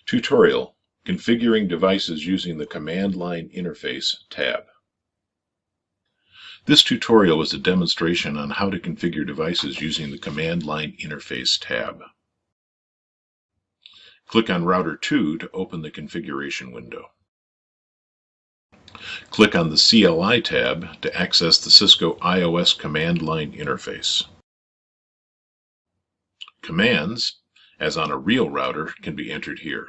Tutorial: Configuring devices using the Command Line Interface tab. This tutorial is a demonstration on how to configure devices using the Command Line Interface tab. Click on Router 2 to open the configuration window. Click on the CLI tab to access the Cisco IOS Command Line Interface. Commands, as on a real router, can be entered here.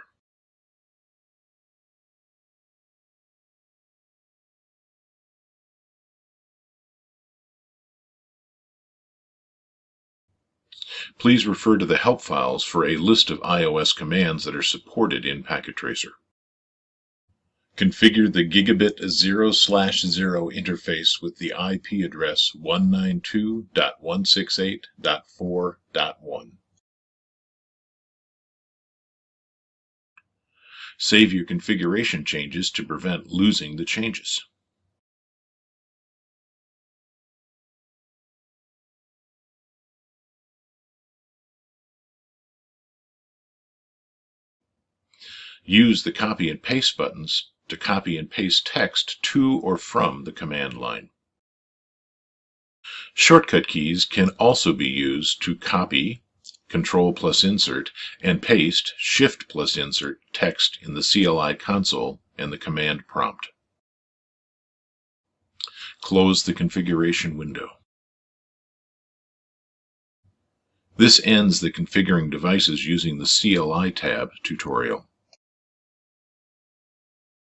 Please refer to the help files for a list of iOS commands that are supported in PacketTracer. Configure the Gigabit 0/0 interface with the IP address 192.168.4.1. Save your configuration changes to prevent losing the changes. Use the copy and paste buttons to copy and paste text to or from the command line. Shortcut keys can also be used to copy, Control+Insert, and paste, Shift+Insert text in the CLI console and the command prompt. Close the configuration window. This ends the Configuring Devices using the CLI tab tutorial.